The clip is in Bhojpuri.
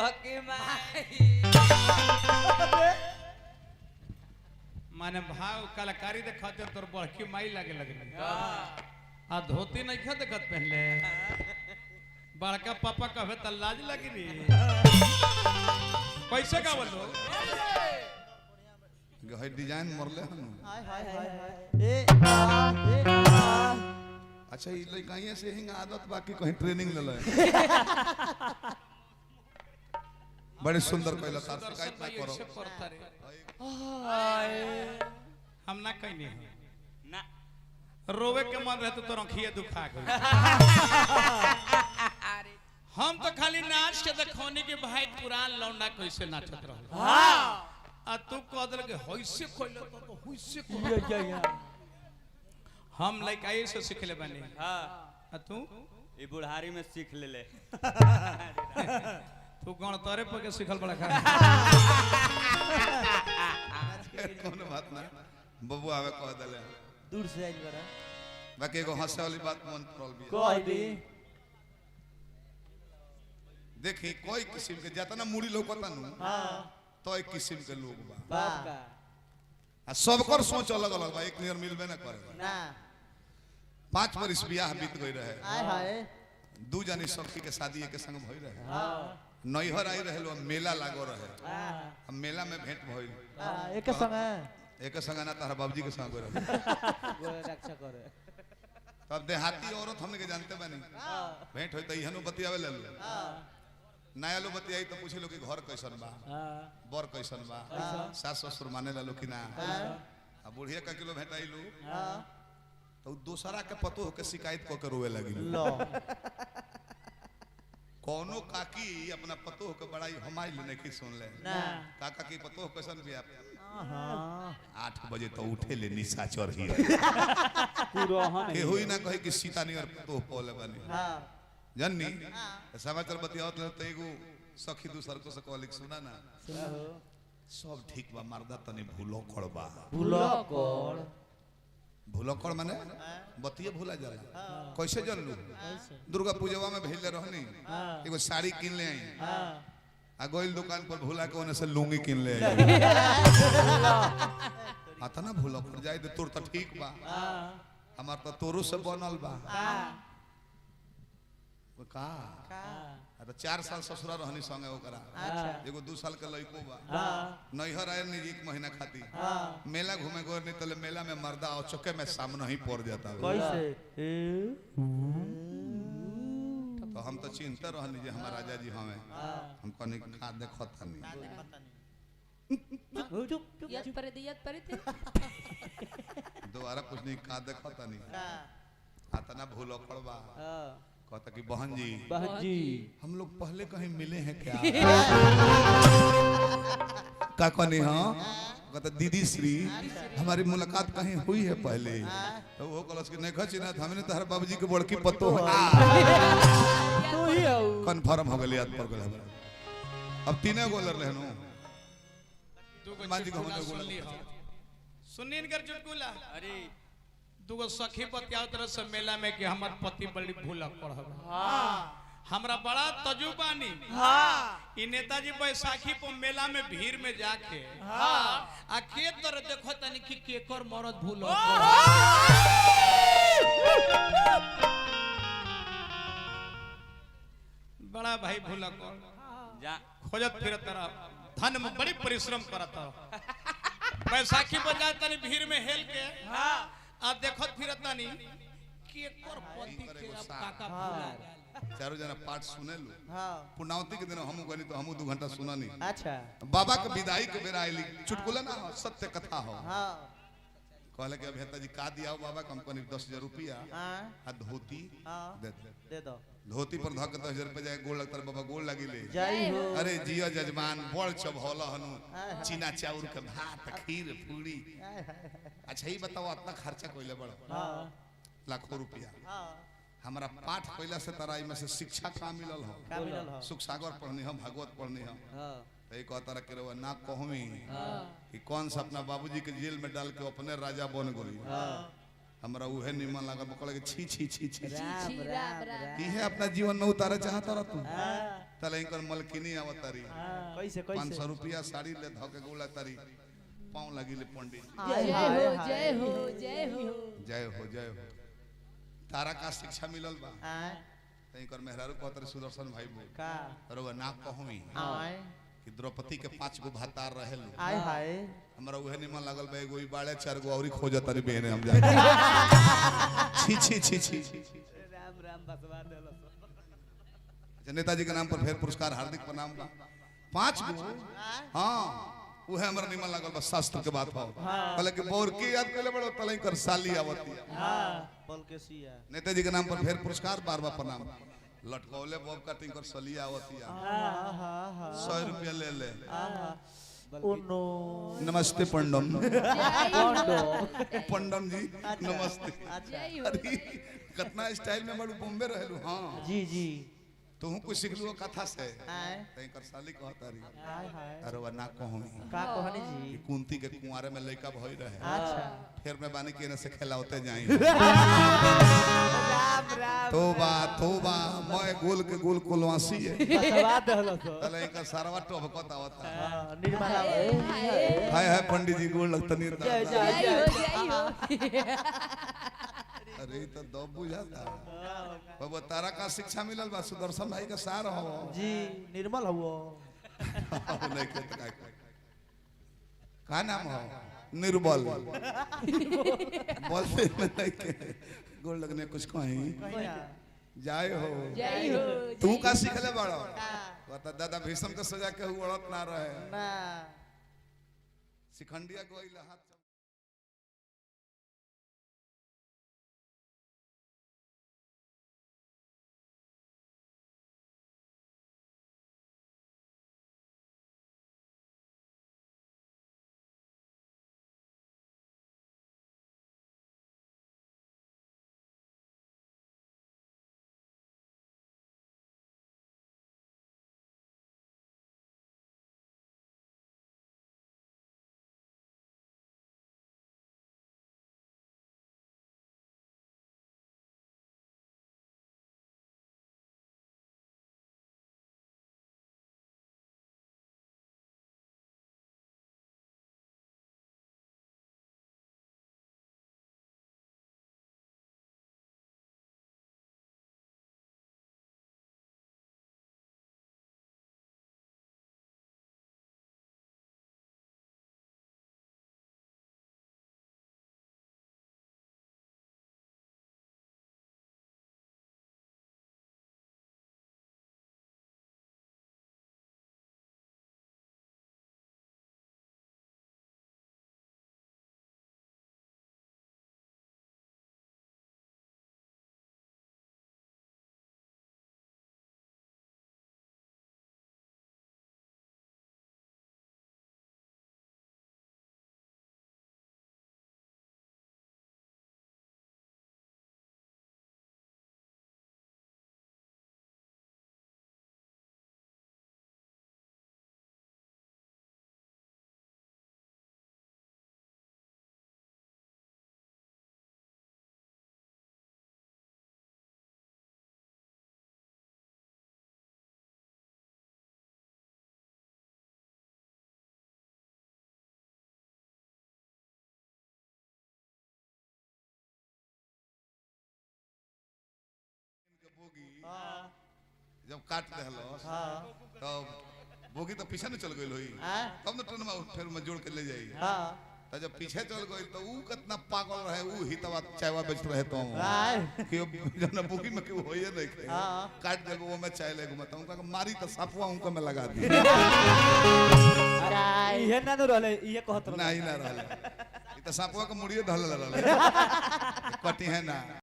बहकी माई माने भाव कलाकारी देखते तोर बड़की माई लागे लगले आ धोती नहीं खा देखत पहले बड़का पापा कहे त लाज लगी री कैसे का बोलो गहे डिजाइन मरले हन हाय हाय हाय ए अच्छा ई लइकाइए से हिंग आदत बाकी कहीं ट्रेनिंग ले ले बड़े सुंदर कहला तार शिकायत ना करो हम ना कहनी ना रोवे के मन रहते तो रखिए दुखा गई हम तो खाली नाच के देखौनी के भाई पुरान लौंडा कैसे नाचत रहल हां आ तू कह दल के होइसे खोइलो तो होइसे हम लाइक आई से सिखले बानी हां आ तू ई बुढ़ारी में सीख ले ले तू गणतरे पर के सिखल बड़ा खा कोनो बात ना बबू आवे कह दले दूर से आइल बड़ा बाकी एगो हंसे वाली बात मन पड़ल भी कह दी देखी कोई किस्म के जाता ना मुड़ी लौकता नु हां तो एक किस्म के लोग बा बाप का आ सबकर सोच अलग अलग बा एक नियर मिलबे ना करे ना 5 वर्ष बियाह बीत गई रहे आय हाय दू जानी सखी के शादी एक संग भई रहे हां नैहर आई रहे लो मेला लागो रहे हां हम मेला में भेंट भइल एक संग एक संग ना तारा बाबूजी के संग रहे वो रक्षा करे तब देहाती औरत हमने के जानते बानी भेंट होई त इहनो बतियावे ले लो नया लो बतियाई तो पूछे लो कि घर कैसन बा बर कैसन बा सास ससुर माने ला लो कि ना अब बुढ़िया का किलो भेंट आइलू तो दूसरा के पतो के शिकायत क के रोवे लगी लो कोनो काकी अपना पतो के बड़ाई हमाई ले नहीं सुन ले ना काका की पतो कैसन भी आप हां 8 बजे तो उठे ले निशा चढ़ी कुरोहन के होई ना कहे कि सीता नियर पतो पोले बनी हां जन्नी समाचार बतियावत तो एगो सखी दूसर को सकवालिक सुना ना सब ठीक बा मर्दा तनी भूलो खड़बा भूलो खड़ माने बतिया भूला जाला कैसे जानलू दुर्गा पूजवा में भेजले रहनी एगो साड़ी किन ले आई आ गोइल दुकान पर भूला के ओने से लुंगी किन ले आई आता ना भूलो खड़ जाए तो तोर तो ठीक बा हमार तो तोरो से बनल बा का तो 4 साल ससुरा रहनी संगे ओकरा एगो 2 साल के लइको बा नैहर आए नहीं 1 महीना खाती मेला घूमे गोर नहीं तले मेला में मर्दा और चौके में सामने ही पड़ जाता कैसे तो हम तो चिंता रहनी जे हमार राजा जी हमें हम कनी खा देखत नहीं याद पर थे दोबारा कुछ नहीं खा देखत नहीं आता ना भूलो खड़बा कहता कि बहन जी हम लोग पहले कहीं मिले हैं क्या का कहनी हाँ कहता दीदी श्री हमारी मुलाकात कहीं हुई है पहले तो वो कलश के नहीं खची ना हमने तो हर बाबूजी के बड़की पत्तो कन्फर्म हो गई याद पर गल अब 3 गोलर रहनो मांजी को हमने गोलर सुनीन कर चुटकुला अरे दुगो सखी बतियाव तरह से मेला में कि हमर पति बड़ी भूलक पड़ल हमरा बड़ा तजुर्बा नहीं ई नेताजी बैसाखी पर मेला में भीड़ में जाके आ के तरह देखो तनी कि केकर मरद भूलक बड़ा भाई भूलक जा खोजत फिरत तरह धन में बड़ी परिश्रम करता बैसाखी पर जाता नहीं भीड़ में हेल के आ देखत फिरता नहीं कि एकर पति के अब काका भूला गया चारों जना पाठ सुने लो हां पुण्यवती के दिन हम गनी तो हम 2 घंटा सुना नहीं अच्छा बाबा के विदाई के बेरा आइली चुटकुला ना हो सत्य कथा हो हां कहले कि अभियंता जी का दिया बाबा कंपनी 10,000 रुपया हां आ धोती दे दे दो धोती पर धक 10,000 रुपया जाए गोल लगता बाबा गोल लगी ले जय हो अरे जिया जजमान बड़ चबहला हनु चीना चाउर के भात खीर पूरी अच्छा ही बताओ इतना खर्चा कोइले बड़ लाखों रुपया हमारा पाठ पहला से तराई में से शिक्षा का मिलल हो सुख सागर पढ़नी हम भागवत पढ़नी हम एक तरह के ना कहमी कि कौन सा अपना बाबूजी के जेल में डाल के अपने राजा बन गई हमरा उहे निमन लागल कहले छी छी छी छी राम राम राम इहे अपना जीवन में उतारे चाहता रह तू तले इनकर मलकिनी आवतारी कैसे 500 रुपया साड़ी ले धके गोला तारी पाँव लगी ले पंडित जय हो जय हो जय हो जय हो जय हो तारा का शिक्षा मिलल बा इनकर मेहरारू कहतर सुदर्शन भाई बो का रउआ ना कहमी कि द्रौपदी के 5 गो भातार रहेल आय हाय हमरा उहे निमन लागल बा एगो ई बाड़े 4 गो औरी खोजतरी बहने हम जा छी छी छी छी राम राम बसवा देलो नेताजी के नाम पर फिर पुरस्कार हार्दिक प्रणाम बा 5 गो हां उहे हमरा निमन लागल बा शास्त्र के बात हो कहले कि बोर की याद केले बड़ो तलई कर साली आवती हां बोल के सिया नेताजी के नाम पर फिर पुरस्कार बार-बार प्रणाम लटकौले बॉब कटिंग कर सलिया आवती हां हां हां 100 रुपया ले ले ओनो नमस्ते पंडम जय हो पंडम जी नमस्ते जय हो अरे कितना स्टाइल में बड़ू बॉम्बे रहलू हां जी जी तू कुछ सिखलू कथा से आय तई कर साली कहतारी हाय हाय अरे वा ना कहूं का कहनी कि जी कुंती के कुंवारे में लड़का भई रहे अच्छा फिर मैं बानी के से खेलावते जाई राम राम तोबा तोबा मैं गोल के गोल कुलवासी है बसवा देलो तो तले इनका सारवा टोभकत आवता निर्मला हाय हाय पंडित जी गोल लगता नहीं जय जय हो जय हो अरे तो दो बुझाता बाबा तारा का शिक्षा मिलल बा सुदर्शन भाई का सार हो जी निर्मल हुओ नहीं के का नाम हो निर्बल बोलते में नहीं के गोल लगने कुछ कहीं जाय हो जय हो तू का सीखले बड़ो बता दादा भीष्म के सजा के उड़त ना रहे ना शिखंडिया गोइल हाथ जब काट देहलो तब बोगी तो पीछे न चल गई होई तब न ट्रेन में फिर में जोड़ के ले जाई तो जब पीछे चल गई तो ऊ कितना पागल रहे ऊ हितवा चायवा बेच रहे तो कि जब न बोगी में क्यों होई नहीं खे काट दे वो मैं चाय ले घुमाता हूं का मारी तो साफवा उनको मैं लगा दी अरे ये ना रहले ये कहत नहीं ना रहले ई तो साफवा के मुड़िए धल रहले कटी है ना